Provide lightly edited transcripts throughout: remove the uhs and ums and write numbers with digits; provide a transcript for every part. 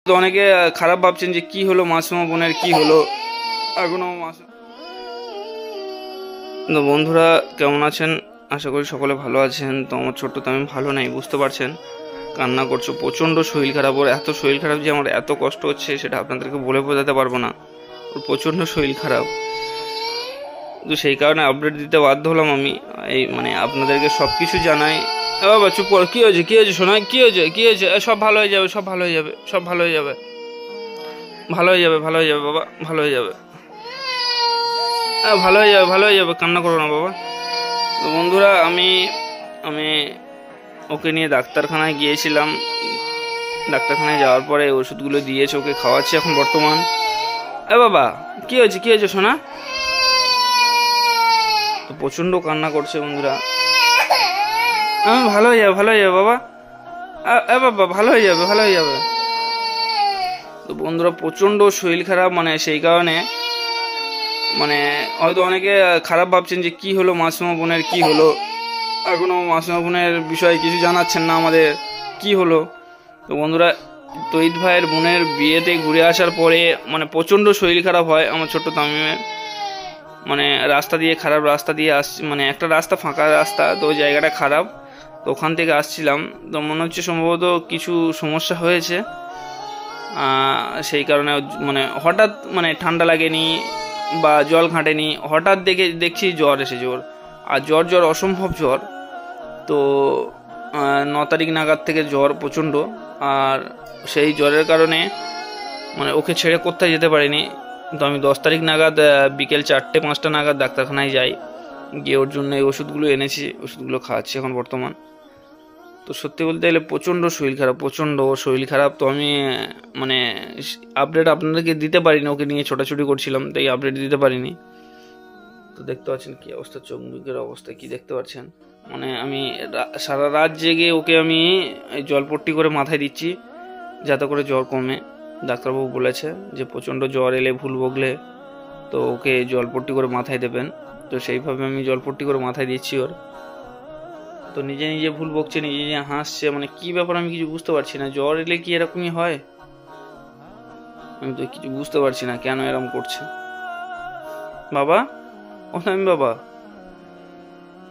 তো অনেকে খারাপ ভাবছেন যে কি হলো মাসুমা বোনের, কি হলো এখনো তো বন্ধুরা কেমন আছেন? আশা করি সকলে ভালো আছেন। তো আমার ছোট্ট তো আমি ভালো নাই, বুঝতে পারছেন, কান্না করছো, প্রচণ্ড শরীর খারাপ। ওর এত শরীর খারাপ যে আমার এত কষ্ট হচ্ছে সেটা আপনাদেরকে বলে বোঝাতে পারবো না। ওর প্রচণ্ড শরীর খারাপ, তো সেই কারণে আপডেট দিতে বাধ্য হলাম আমি। এই আপনাদেরকে সব কিছু জানাই। বাবা চুপ কর, কী হয়েছে, কী হয়েছে শোনা, কী হয়েছে, কী হয়েছে? সব ভালো হয়ে যাবে, সব ভালো হয়ে যাবে, সব ভালো হয়ে যাবে, ভালো হয়ে যাবে, ভালো হয়ে যাবে বাবা, ভালো হয়ে যাবে, ভালো হয়ে যাবে, ভালো হয়ে যাবে, কান্না করো না বাবা। তো বন্ধুরা আমি আমি ওকে নিয়ে ডাক্তারখানায় গিয়েছিলাম। ডাক্তারখানায় যাওয়ার পরে ওষুধগুলো দিয়েছে, ওকে খাওয়াচ্ছি এখন বর্তমান। বাবা কী হয়েছে, কী হয়েছে শোনা? তো প্রচণ্ড কান্না করছে বন্ধুরা। ভালো হয়ে যাবে, ভালো হয়ে যাবে বাবা, বাবা ভালো হয়ে যাবে, ভালো হয়ে যাবে। তো বন্ধুরা প্রচণ্ড শরীর খারাপ, সেই কারণে হয়তো অনেকে খারাপ ভাবছেন যে কি হলো মাসুমা বোনের, কি হলো এখনো মাসুমা বোনের বিষয়ে কিছু জানাচ্ছেন না আমাদের, কি হলো। তো বন্ধুরা তৈদ ভাইয়ের বোনের বিয়েতে ঘুরে আসার পরে প্রচণ্ড শরীর খারাপ হয় আমার ছোট্ট তামিমের। রাস্তা দিয়ে, খারাপ রাস্তা দিয়ে আসছি, একটা রাস্তা ফাঁকা রাস্তা, তো ওই জায়গাটা খারাপ। তো ওখান থেকে আসছিলাম, তো মনে হচ্ছে সম্ভবত কিছু সমস্যা হয়েছে, সেই কারণে হঠাৎ ঠান্ডা লাগেনি বা জল ঘাঁটেনি, হঠাৎ দেখছি জ্বর এসেছে ওর। আর জ্বর অসম্ভব জ্বর। তো 9 তারিখ নাগাদ থেকে জ্বর প্রচণ্ড। আর সেই জ্বরের কারণে ওকে ছেড়ে কোথায় যেতে পারিনি। তো আমি 10 তারিখ নাগাদ বিকেল 4টে-5টা নাগাদ ডাক্তারখানায় যাই, গিয়ে ওর জন্য এই ওষুধগুলো এনেছি, ওষুধগুলো খাওয়াচ্ছি এখন বর্তমান। তো সত্যি বলতে গেলে প্রচণ্ড শরীর খারাপ, প্রচণ্ড শরীর খারাপ। তো আমি আপডেট আপনাদেরকে দিতে পারিনি, ওকে নিয়ে ছোটাছুটি করছিলাম, তাই আপডেট দিতে পারিনি। তো দেখতে পাচ্ছেন কি অবস্থা, চোখ মুখের অবস্থা কি দেখতে পাচ্ছেন। আমি সারা রাত জেগে ওকে আমি জলপট্টি করে মাথায় দিচ্ছি যাতে করে জ্বর কমে। ডাক্তারবাবু বলেছে যে প্রচণ্ড জ্বর এলে, ভুল বগলে তো ওকে জলপট্টি করে মাথায় দেবেন। তো সেইভাবে আমি জলপট্টি করে মাথায় দিচ্ছি ওর। তো নিজে নিজে ভুল বকছে, নিজে নিজে হাসছে, কি ব্যাপার আমি কিছু বুঝতে পারছি না। জ্বর এলে কি এরকমই হয়? আমি তো কিছু বুঝতে পারছি না কেন এরকম করছে। বাবা, ও আমি বাবা।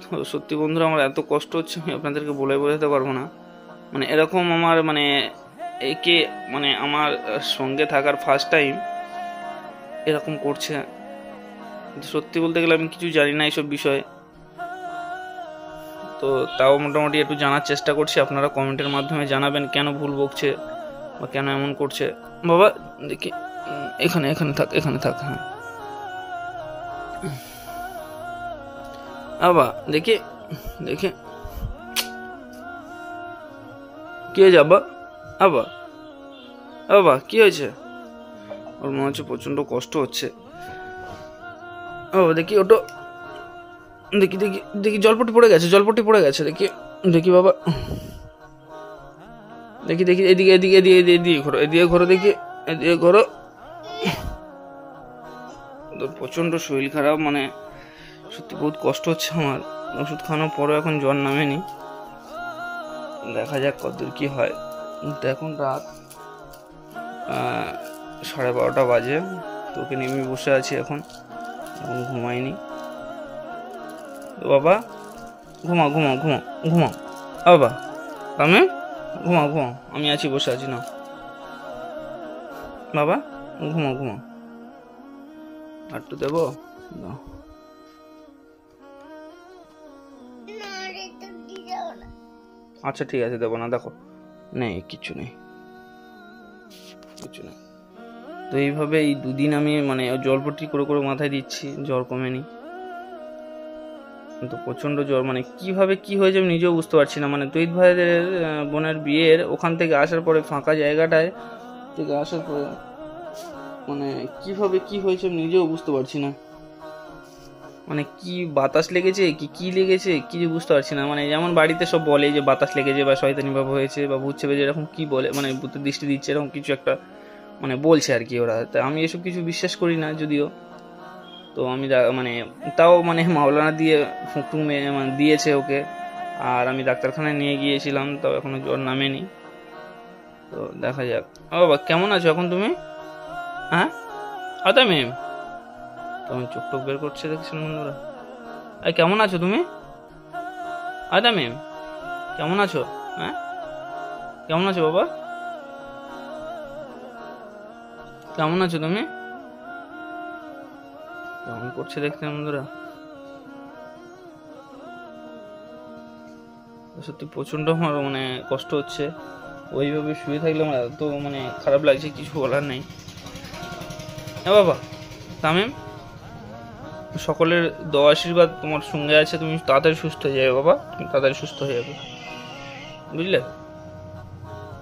তো সত্যি বন্ধুরা আমার এত কষ্ট হচ্ছে, আমি আপনাদেরকে বলে বোঝাতে পারবো না। এরকম আমার একে আমার সঙ্গে থাকার ফার্স্ট টাইম এরকম করছে। সত্যি বলতে গেলে আমি কিছু জানি না এইসব বিষয়ে। তো তাও মোটামুটি একটু জানার চেষ্টা করছি, আপনারা কমেন্টের মাধ্যমে জানাবেন কেন ভুল বকছে বা কেন এমন করছে। বাবা দেখি, এখানে থাক, এখানে থাক। হ্যাঁ বাবা দেখি দেখি কি হয়েছে আব্বা? বাবা কি হয়েছে? ওর মনে হচ্ছে প্রচন্ড কষ্ট হচ্ছে। বাবা দেখি, ওটো দেখি দেখি দেখি, জলপট্টি পড়ে গেছে, দেখি বাবা, দেখি এদিকে ঘোরো, দেখি এদিকে ঘোরো। প্রচন্ড শরীর খারাপ, সত্যি বহুত কষ্ট হচ্ছে আমার। ওষুধ খাওয়ানোর পরও এখন জ্বর নামেনি, দেখা যাক কতদূর কি হয়। তো এখন রাত 12:30 বাজে, তোকে নেমে বসে আছি এখন ঘুমাইনি। তো বাবা ঘুমাও, বাবা আমি ঘুমাও, আমি আছি, বসে আছি না বাবা, ঘুমাও আর একটু দেবো না? আচ্ছা ঠিক আছে, দেবো না, দেখো নেই, কিছু নেই। তো এইভাবে এই 2 দিন আমি জলপট্টি করে মাথায় দিচ্ছি, জ্বর কমেনি। তো প্রচণ্ড জ্বর, কিভাবে কি হয়েছে আমি নিজেও বুঝতে পারছি না। তৈদ ভাইদের বোনের বিয়ের ওখান থেকে আসার পরে, ফাঁকা জায়গাটায় থেকে আসার পরে কিভাবে কি হয়েছে আমি নিজেও বুঝতে পারছি না। কি বাতাস লেগেছে কি লেগেছে কিছু বুঝতে পারছি না। যেমন বাড়িতে সব বলে যে বাতাস লেগেছে বা শয়তানি ভাব হয়েছে বা ভূত চেপেছে, এরকম কি বলে, ভূতের দৃষ্টি দিচ্ছে, এরকম কিছু একটা বলছে আর কি ওরা। তা আমি এসব কিছু বিশ্বাস করি না যদিও। তো আমি তাও মাওলানা দিয়ে ফুঁকটুক দিয়েছে ওকে। আর আমি ডাক্তারখানায় নিয়ে গিয়েছিলাম, তাও এখনো জ্বর নামেনি। তো দেখা যাক। ও বাবা, কেমন আছো এখন তুমি? হ্যাঁ তামিম, তুমি চোখ টোক বের করছে দেখছেন বন্ধুরা। কেমন আছো তুমি? তামিম, কেমন আছো? হ্যাঁ, কেমন আছো বাবা? কেমন আছো তুমি? কেমন করছে দেখছেন বন্ধুরা। সত্যি প্রচন্ড আমার মানে কষ্ট হচ্ছে, ওইভাবে শুয়ে থাকলে আমার এত মানে খারাপ লাগছে, কিছু বলার নেই। হ্যাঁ বাবা তামিম, সকলের দোয়া আশীর্বাদ তোমার সঙ্গে আছে, তুমি তাড়াতাড়ি সুস্থ হয়ে যাবে বাবা, তুমি তাড়াতাড়ি সুস্থ হয়ে যাবে, বুঝলে?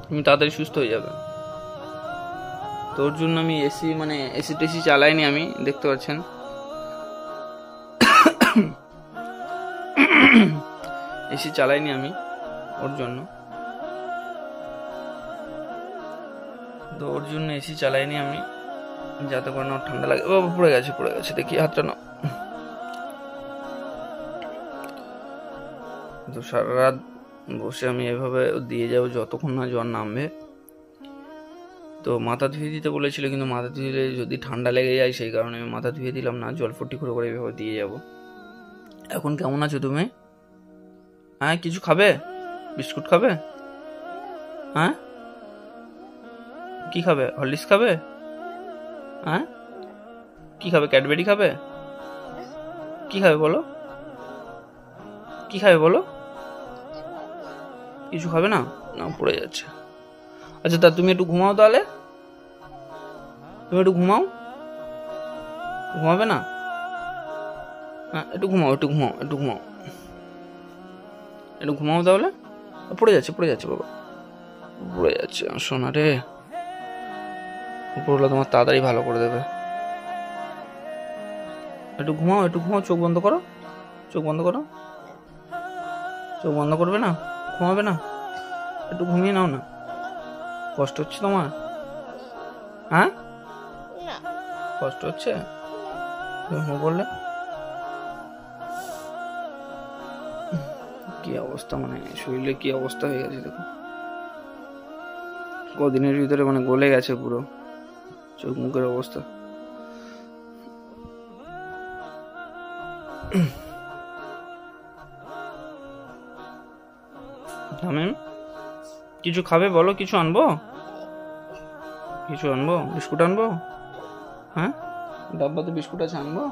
তুমি তাড়াতাড়ি সুস্থ হয়ে যাবে। তোর জন্য আমি এসি টেসি চালাইনি, আমি দেখতে পাচ্ছেন এসি চালাইনি আমি ওর জন্য, তো ওর জন্য এসি চালাইনি আমি, যাতে করে না ঠান্ডা লাগে। বাবা পড়ে গেছে দেখি হাতটা না। তো সারা রাত বসে আমি এভাবে দিয়ে যাবো যতক্ষণ না জ্বর নামবে। তো মাথা ধুয়ে দিতে বলেছিল, কিন্তু মাথা ধুয়ে যদি ঠান্ডা লেগে যায় সেই কারণে আমি মাথা ধুয়ে দিলাম না, জল ফুটি করে এভাবে দিয়ে যাব। এখন কেমন আছো তুমি? হ্যাঁ, কিছু খাবে? বিস্কুট খাবে? হ্যাঁ, কি খাবে? হরলিক্স খাবে? হ্যাঁ, কি খাবে? ক্যাডবেরি খাবে? কি খাবে বলো? কি খাবে বলো? কিছু খাবে না? না, পড়ে যাচ্ছে। আচ্ছা তা তুমি একটু ঘুমাও, তাহলে তুমি একটু ঘুমাও, ঘুমাবে না? হ্যাঁ, একটু ঘুমাও তাহলে। পড়ে যাচ্ছে বাবা, পড়ে যাচ্ছে। শোনা রে, উপরওয়ালা তোমার তাড়াতাড়ি ভালো করে দেবে। একটু ঘুমাও, চোখ বন্ধ করো, চোখ বন্ধ করবে না? ঘুমাবে না? একটু ঘুমিয়ে নাও না। কষ্ট হচ্ছে তোমার? হ্যাঁ, কষ্ট হচ্ছে বললে? কি অবস্থা, মানে শরীরে কি অবস্থা হয়ে গেছে দেখো, কদিনের ভিতরে মানে গলে গেছে পুরো চোখ মুখের অবস্থা। তামিম, কিছু খাবে বলো? কিছু আনবো? বিস্কুট আনবো? হ্যাঁ, ডাব্বাতে বিস্কুট আছে, আনবো?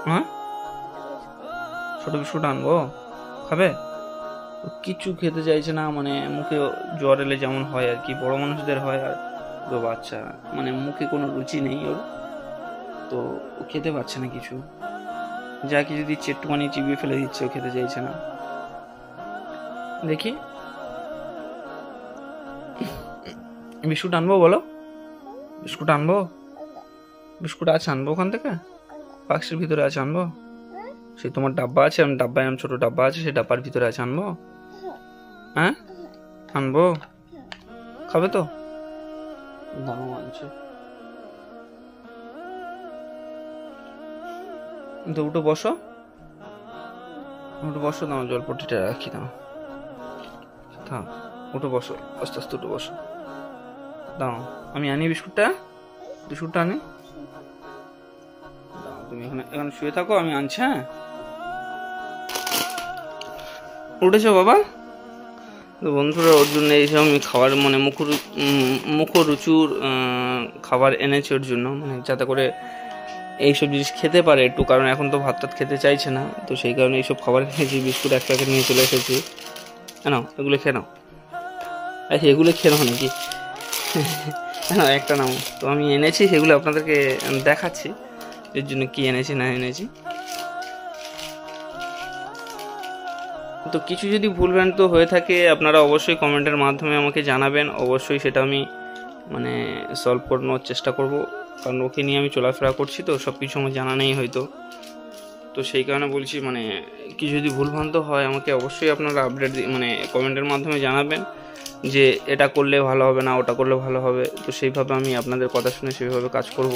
হ্যাঁ, ছোট বিস্কুট আনবো? খাবে? কিছু খেতে চাইছে না, মানে মুখে জ্বর এলে যেমন হয় আর কি, বড় মানুষদের হয়, আর তো বাচ্চা মানে মুখে কোনো রুচি নেই ওর, তো ও খেতে পারছে না কিছু, যা কিছু দিচ্ছে একটুখানি চিবিয়ে ফেলে দিচ্ছে, ও খেতে চাইছে না। দেখি বিস্কুট আনবো বলো? বিস্কুট আনবো? বিস্কুট আছে, আনবো ওখান থেকে, বাক্সের ভিতরে আছে, আনবো? সেই তোমার ডাব্বা আছে, আমি ডাব্বায়, ছোট ডাব্বা আছে, সেই ডাব্বার ভিতরে আছে, আনবো? হ্যাঁ, আনবো? খাবে তো? দাঁড়াও, আনছে। তো উঠো বসো, দাও জলপট্টিটা রাখি, দাও উঠো বসো, আস্তে আস্তে উঠো বসো, দাও আমি আনি বিস্কুটটা আনি, তুমি এখানে শুয়ে থাকো, আমি আনছি। হ্যাঁ, উঠেছো বাবা? তো বন্ধুরা, ওর জন্য এইসব আমি খাবার মানে মুখরুচুর খাবার এনেছি ওর জন্য, মানে যাতে করে এইসব জিনিস খেতে পারে একটু, কারণ এখন তো ভাত টাত খেতে চাইছে না, তো সেই কারণে এইসব খাবার খেয়েছি। বিস্কুট এক প্যাকেট নিয়ে চলে এসেছি, নাও এগুলো খেয়ে নাও। আচ্ছা, এগুলো খেয়ে নাও নাকি? হ্যাঁ, একটা নাও। তো আমি এনেছি সেগুলো আপনাদেরকে দেখাচ্ছি, এর জন্য কি এনেছি না এনেছি। তো কিছু যদি ভুলভ্রান্ত হয়ে থাকে আপনারা অবশ্যই কমেন্টের মাধ্যমে আমাকে জানাবেন, অবশ্যই সেটা আমি মানে সলভ করানোর চেষ্টা করব, কারণ ওকে নিয়ে আমি চলাফেরা করছি, তো সব কিছু আমার জানা নেই হয়তো, তো সেই কারণে বলছি মানে কিছু যদি ভুলভ্রান্ত হয় আমাকে অবশ্যই আপনারা আপডেট মানে কমেন্টের মাধ্যমে জানাবেন, যে এটা করলে ভালো হবে না, ওটা করলে ভালো হবে, তো সেইভাবে আমি আপনাদের কথা শুনে সেইভাবে কাজ করব,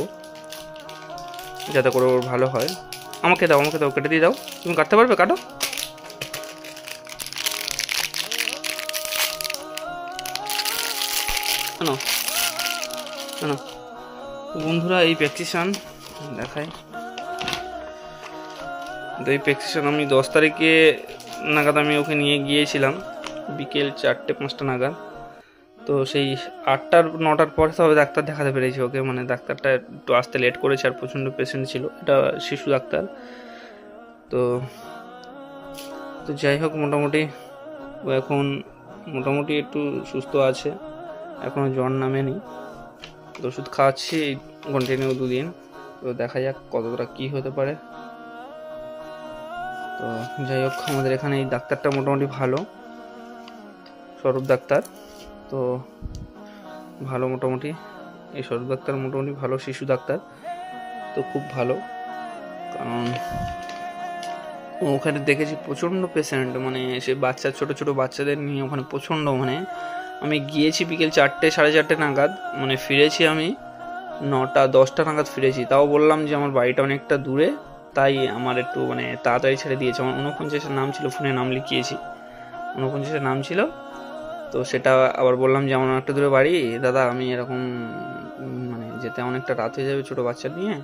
যাতে করে ওর ভালো হয়। আমাকে দাও, কেটে দিয়ে দাও। তুমি কাটতে পারবে? কাটো। শোনো শোনো। তো বন্ধুরা এই প্রেসক্রিপশন দেখায়, তো এই প্রেসক্রিপশন আমি 10 তারিখে নাগাদ আমি ওকে নিয়ে গিয়েছিলাম, বিকেল 4টে-5টা নাগাদ। তো সেই 8টা-9টার পরে তবে ডাক্তার দেখাতে পেরেছি ওকে, মানে ডাক্তারটা একটু আসতে লেট করেছে আর প্রচণ্ড পেশেন্ট ছিল, এটা শিশু ডাক্তার। তো তো যাই হোক, মোটামুটি ও এখন মোটামুটি একটু সুস্থ আছে, এখনও জ্বর নামেনি। তো ওষুধ খাওয়াচ্ছি কন্টিনিউ 2 দিন। তো দেখা যাক কতটা কী হতে পারে। তো যাই হোক, আমাদের এখানে এই ডাক্তারটা মোটামুটি ভালো, স্বরূপ ডাক্তার। তো ভালো মোটামুটি, এই স্বরূপ ডাক্তার মোটামুটি ভালো শিশু ডাক্তার, তো খুব ভালো। কারণ ওখানে দেখেছি প্রচণ্ড পেশেন্ট, মানে সে বাচ্চা ছোট ছোট বাচ্চাদের নিয়ে ওখানে প্রচণ্ড, মানে আমি গিয়েছি বিকেল 4টে-4:30 নাগাদ, মানে ফিরেছি আমি 9টা-10টা নাগাদ ফিরেছি। তাও বললাম যে আমার বাড়িটা অনেকটা দূরে, তাই আমার একটু মানে তাড়াতাড়ি ছেড়ে দিয়েছে। আমার 49-এর নাম ছিল, ফোনে নাম লিখিয়েছি, 49-এর নাম ছিল। তো সেটা আবার বললাম যে আমার অনেকটা দূরে বাড়ি দাদা, আমি এরকম মানে যেতে অনেকটা রাত হয়ে যাবে ছোটো বাচ্চা নিয়ে,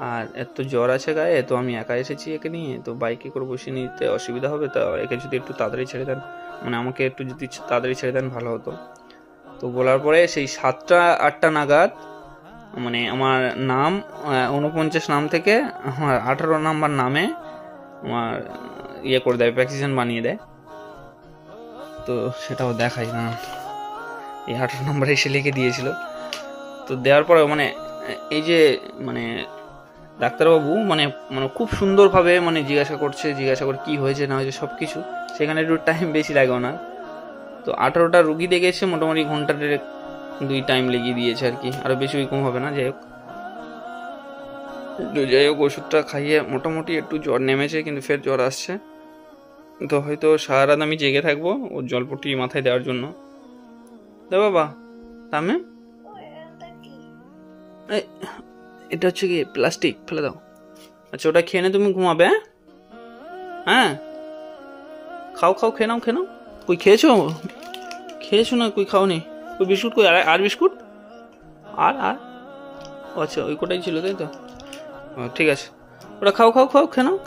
আর এত জ্বর আছে গায়ে, তো আমি একা এসেছি একে নিয়ে, তো বাইকে করে বসে নিতে অসুবিধা হবে, তো একে যদি একটু তাড়াতাড়ি ছেড়ে দেন, মানে আমাকে একটু যদি তাড়াতাড়ি ছেড়ে দেন ভালো হতো। তো বলার পরে সেই 7টা-8টা নাগাদ মানে আমার নাম 49 নাম থেকে আমার 18 নাম্বার নামে আমার ইয়ে করে দেয়, প্রেসক্রিপশন বানিয়ে দেয়। তো সেটাও দেখাই না, এই 18 নম্বরে এসে লিখে দিয়েছিল। তো দেওয়ার পরে মানে এই যে মানে ডাক্তারবাবু মানে মানে খুব সুন্দরভাবে মানে জিজ্ঞাসা করে কী হয়েছে না হয়েছে সব কিছু, সেখানে একটু টাইম বেশি লাগে না। তো 18টা রুগী দেখেছে, মোটামুটি ঘন্টাটের 2 টাইম লেগে দিয়েছে আর কি, আরও বেশি কম হবে না। যাই হোক ওষুধটা খাইয়ে মোটামুটি একটু জ্বর নেমেছে, কিন্তু ফের জ্বর আসছে। তো হয়তো সারা রাত আমি জেগে থাকবো ওর জলপট্টি মাথায় দেওয়ার জন্য। দে বাবা তামে, এটা হচ্ছে কি প্লাস্টিক, ফেলে দাও। আচ্ছা ওটা খেয়ে নে, তুমি ঘুমাবে। হ্যাঁ খাও খেয়ে নাও। কই খেয়েছো না, কই খাওনি? ওই বিস্কুট কই? আর বিস্কুট আর আচ্ছা ওই কোটাই ছিল তাই তো, ঠিক আছে ওটা খাও খেয়ে নাও।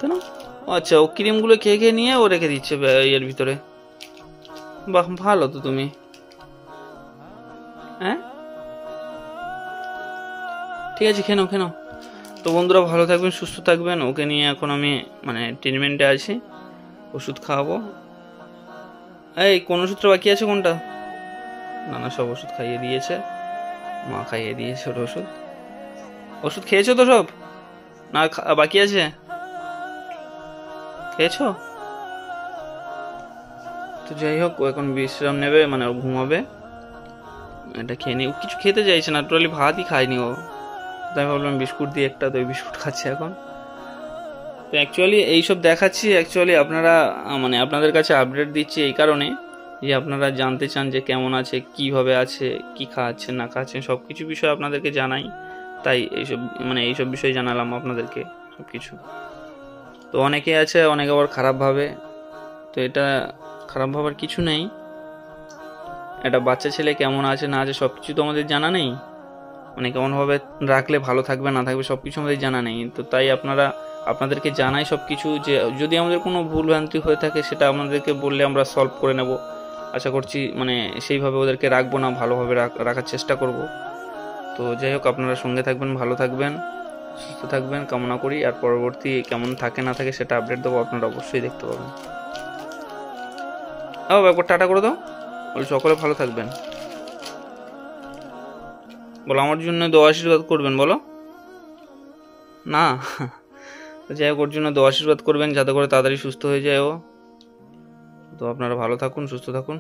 আচ্ছা ও ক্রিমগুলো খেয়ে নিয়ে ও রেখে দিচ্ছে এর ভিতরে। বাহ ভালো তো তুমি। হ্যাঁ ঠিক আছে খেয়ে নাও। তো বন্ধুরা ভালো থাকবেন, সুস্থ থাকবেন। ওকে নিয়ে এখন আমি মানে ট্রিটমেন্টে আছি, ওষুধ খাওয়াবো। এই কোন ওষুধটা বাকি আছে কোনটা? না সব ওষুধ খাইয়ে দিয়েছে, মা খাইয়ে দিয়েছে ওর ওষুধ খেয়েছো তো সব? না বাকি আছে? খেয়েছো? তো যাই হোক ও এখন বিশ্রাম নেবে, মানে ও ঘুমাবে। এটা খেয়ে নি, ও কিছু খেতে চাইছে না, টোটালি ভাতই খায়নি ও। তাই ভাবলাম বিস্কুট দিয়ে একটা, তো বিস্কুট খাচ্ছে এখন। তো অ্যাকচুয়ালি এইসব দেখাচ্ছি অ্যাকচুয়ালি আপনারা মানে আপনাদের কাছে আপডেট দিচ্ছি এই কারণে যে আপনারা জানতে চান যে কেমন আছে, কিভাবে আছে, কি খাওয়াচ্ছেন না খাওয়াচ্ছেন, সব কিছু বিষয় আপনাদেরকে জানাই। তাই এইসব বিষয় জানালাম আপনাদেরকে সব কিছু। তো অনেকে আছে, অনেকে আবার খারাপ ভাবে, তো এটা খারাপ ভাবার কিছু নেই। একটা বাচ্চা ছেলে কেমন আছে না আছে সব কিছু তো আমাদের জানা নেই, মানে কেমনভাবে রাখলে ভালো থাকবে না থাকবে সব কিছু আমাদের জানা নেই। তো তাই আপনাদেরকে জানাই সব কিছু, যে যদি আমাদের কোনো ভুল ভ্রান্তি হয়ে থাকে সেটা আমাদেরকে বললে আমরা সলভ করে নেব। আশা করছি মানে সেইভাবে ওদেরকে রাখবো না, ভালোভাবে রাখার চেষ্টা করব। তো যাই হোক আপনারা সঙ্গে থাকবেন, ভালো থাকবেন, সুস্থ থাকবেন কামনা করি। আর পরবর্তী কেমন থাকে না থাকে সেটা আপডেট দেবো, আপনারা অবশ্যই দেখতে পাবেন। একবার টাটা করে দাও, বলে সকলে ভালো থাকবেন। বলো আমার জন্য দোয়া আশীর্বাদ করবেন, বলো না। যাই হোক ওর জন্য দোয়া আশীর্বাদ করবেন যাতে করে তাড়াতাড়ি সুস্থ হয়ে যায় ও। তো আপনারা ভালো থাকুন, সুস্থ থাকুন।